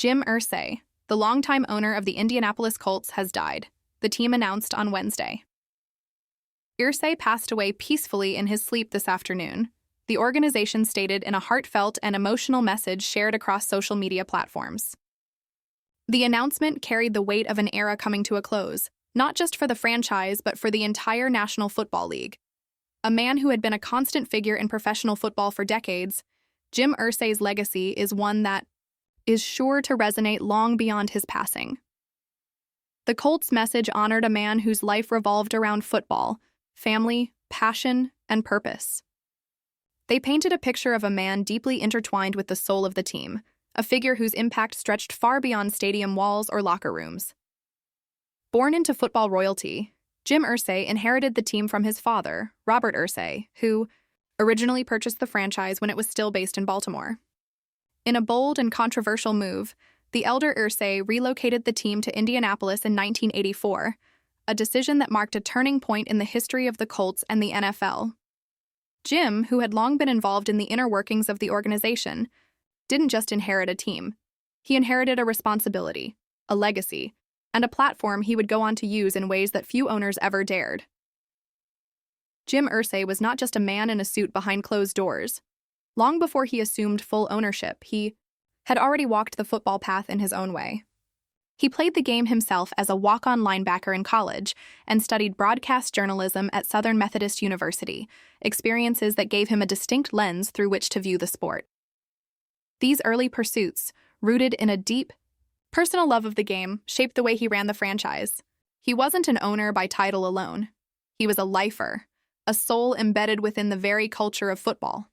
Jim Irsay, the longtime owner of the Indianapolis Colts, has died, the team announced on Wednesday. Irsay passed away peacefully in his sleep this afternoon, the organization stated in a heartfelt and emotional message shared across social media platforms. The announcement carried the weight of an era coming to a close, not just for the franchise but for the entire National Football League. A man who had been a constant figure in professional football for decades, Jim Irsay's legacy is one that is sure to resonate long beyond his passing. The Colts' message honored a man whose life revolved around football, family, passion, and purpose. They painted a picture of a man deeply intertwined with the soul of the team, a figure whose impact stretched far beyond stadium walls or locker rooms. Born into football royalty, Jim Irsay inherited the team from his father, Robert Irsay, who originally purchased the franchise when it was still based in Baltimore. In a bold and controversial move, the elder Irsay relocated the team to Indianapolis in 1984, a decision that marked a turning point in the history of the Colts and the NFL. Jim, who had long been involved in the inner workings of the organization, didn't just inherit a team. He inherited a responsibility, a legacy, and a platform he would go on to use in ways that few owners ever dared. Jim Irsay was not just a man in a suit behind closed doors. Long before he assumed full ownership, he had already walked the football path in his own way. He played the game himself as a walk-on linebacker in college and studied broadcast journalism at Southern Methodist University, experiences that gave him a distinct lens through which to view the sport. These early pursuits, rooted in a deep, personal love of the game, shaped the way he ran the franchise. He wasn't an owner by title alone. He was a lifer, a soul embedded within the very culture of football.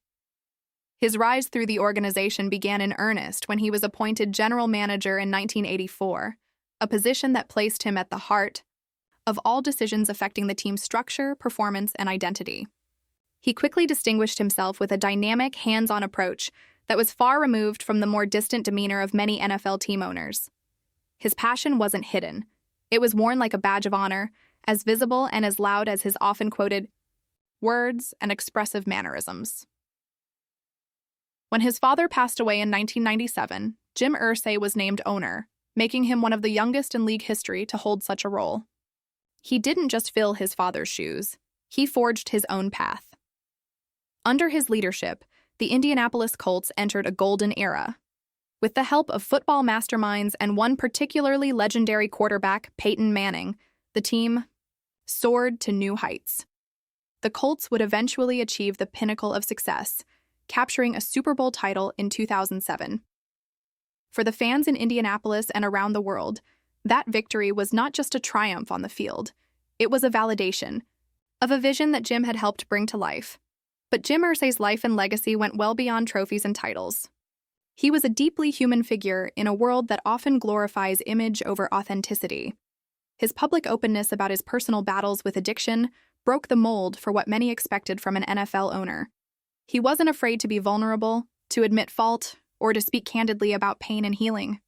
His rise through the organization began in earnest when he was appointed general manager in 1984, a position that placed him at the heart of all decisions affecting the team's structure, performance, and identity. He quickly distinguished himself with a dynamic, hands-on approach that was far removed from the more distant demeanor of many NFL team owners. His passion wasn't hidden. It was worn like a badge of honor, as visible and as loud as his often quoted words and expressive mannerisms. When his father passed away in 1997, Jim Irsay was named owner, making him one of the youngest in league history to hold such a role. He didn't just fill his father's shoes, he forged his own path. Under his leadership, the Indianapolis Colts entered a golden era. With the help of football masterminds and one particularly legendary quarterback, Peyton Manning, the team soared to new heights. The Colts would eventually achieve the pinnacle of success, capturing a Super Bowl title in 2007. For the fans in Indianapolis and around the world, that victory was not just a triumph on the field. It was a validation of a vision that Jim had helped bring to life. But Jim Irsay's life and legacy went well beyond trophies and titles. He was a deeply human figure in a world that often glorifies image over authenticity. His public openness about his personal battles with addiction broke the mold for what many expected from an NFL owner. He wasn't afraid to be vulnerable, to admit fault, or to speak candidly about pain and healing.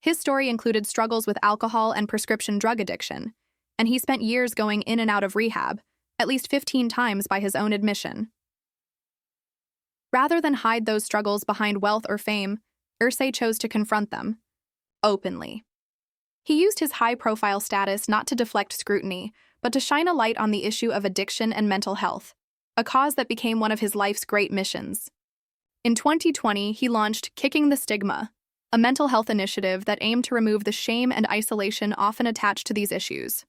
His story included struggles with alcohol and prescription drug addiction, and he spent years going in and out of rehab, at least 15 times by his own admission. Rather than hide those struggles behind wealth or fame, Irsay chose to confront them openly. He used his high-profile status not to deflect scrutiny, but to shine a light on the issue of addiction and mental health, a cause that became one of his life's great missions. In 2020, he launched Kicking the Stigma, a mental health initiative that aimed to remove the shame and isolation often attached to these issues.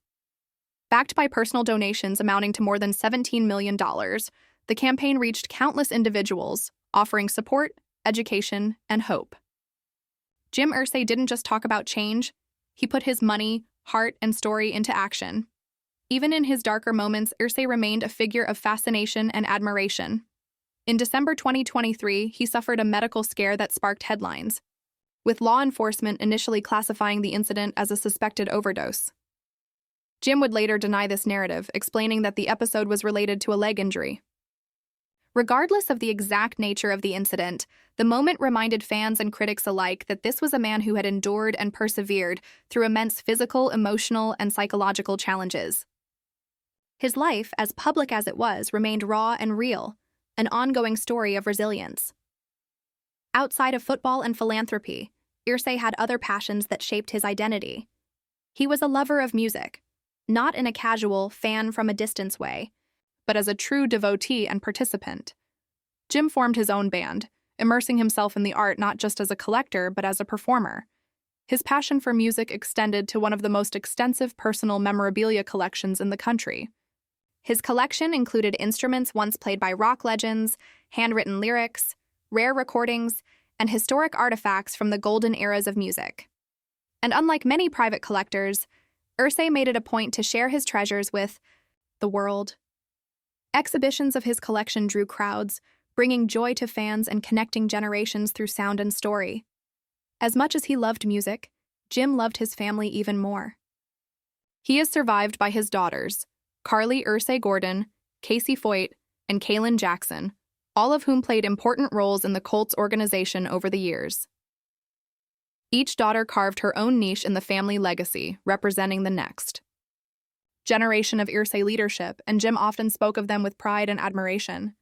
Backed by personal donations amounting to more than $17 million, the campaign reached countless individuals, offering support, education, and hope. Jim Irsay didn't just talk about change, he put his money, heart, and story into action. Even in his darker moments, Irsay remained a figure of fascination and admiration. In December 2023, he suffered a medical scare that sparked headlines, with law enforcement initially classifying the incident as a suspected overdose. Jim would later deny this narrative, explaining that the episode was related to a leg injury. Regardless of the exact nature of the incident, the moment reminded fans and critics alike that this was a man who had endured and persevered through immense physical, emotional, and psychological challenges. His life, as public as it was, remained raw and real, an ongoing story of resilience. Outside of football and philanthropy, Irsay had other passions that shaped his identity. He was a lover of music, not in a casual, fan-from-a-distance way, but as a true devotee and participant. Jim formed his own band, immersing himself in the art not just as a collector but as a performer. His passion for music extended to one of the most extensive personal memorabilia collections in the country. His collection included instruments once played by rock legends, handwritten lyrics, rare recordings, and historic artifacts from the golden eras of music. And unlike many private collectors, Irsay made it a point to share his treasures with the world. Exhibitions of his collection drew crowds, bringing joy to fans and connecting generations through sound and story. As much as he loved music, Jim loved his family even more. He is survived by his daughters, Carly Irsay Gordon, Casey Foyt, and Kaylin Jackson, all of whom played important roles in the Colts organization over the years. Each daughter carved her own niche in the family legacy, representing the next generation of Irsay leadership, and Jim often spoke of them with pride and admiration.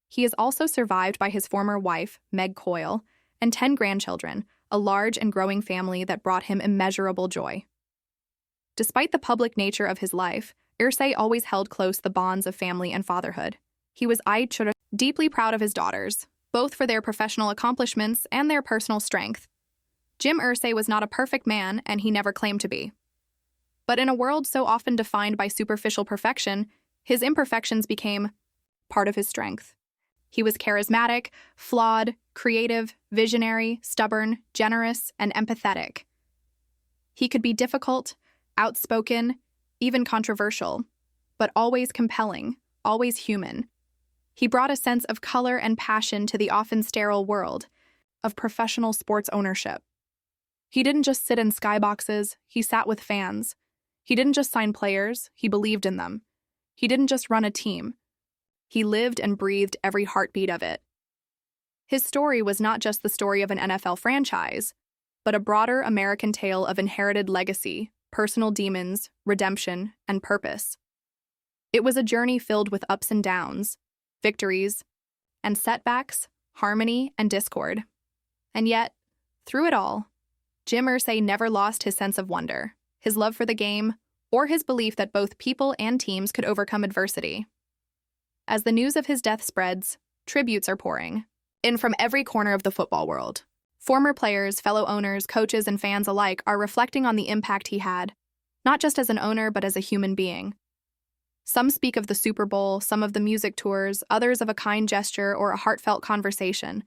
He is also survived by his former wife, Meg Coyle, and 10 grandchildren, a large and growing family that brought him immeasurable joy. Despite the public nature of his life, Irsay always held close the bonds of family and fatherhood. He was deeply proud of his daughters, both for their professional accomplishments and their personal strength. Jim Irsay was not a perfect man, and he never claimed to be. But in a world so often defined by superficial perfection, his imperfections became part of his strength. He was charismatic, flawed, creative, visionary, stubborn, generous, and empathetic. He could be difficult, outspoken, even controversial, but always compelling, always human. He brought a sense of color and passion to the often sterile world of professional sports ownership. He didn't just sit in skyboxes, he sat with fans. He didn't just sign players, he believed in them. He didn't just run a team. He lived and breathed every heartbeat of it. His story was not just the story of an NFL franchise, but a broader American tale of inherited legacy, personal demons, redemption, and purpose. It was a journey filled with ups and downs, victories, and setbacks, harmony and discord. And yet, through it all, Jim Irsay never lost his sense of wonder, his love for the game, or his belief that both people and teams could overcome adversity. As the news of his death spreads, tributes are pouring in from every corner of the football world. Former players, fellow owners, coaches, and fans alike are reflecting on the impact he had, not just as an owner but as a human being. Some speak of the Super Bowl, some of the music tours, others of a kind gesture or a heartfelt conversation.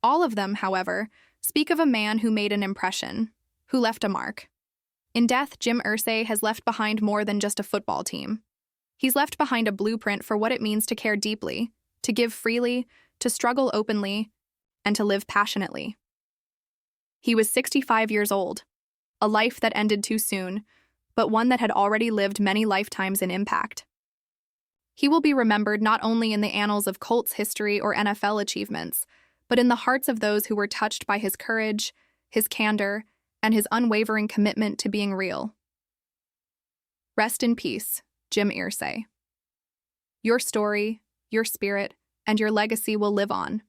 All of them, however, speak of a man who made an impression, who left a mark. In death, Jim Irsay has left behind more than just a football team. He's left behind a blueprint for what it means to care deeply, to give freely, to struggle openly, and to live passionately. He was 65 years old, a life that ended too soon, but one that had already lived many lifetimes in impact. He will be remembered not only in the annals of Colts history or NFL achievements, but in the hearts of those who were touched by his courage, his candor, and his unwavering commitment to being real. Rest in peace, Jim Irsay. Your story, your spirit, and your legacy will live on,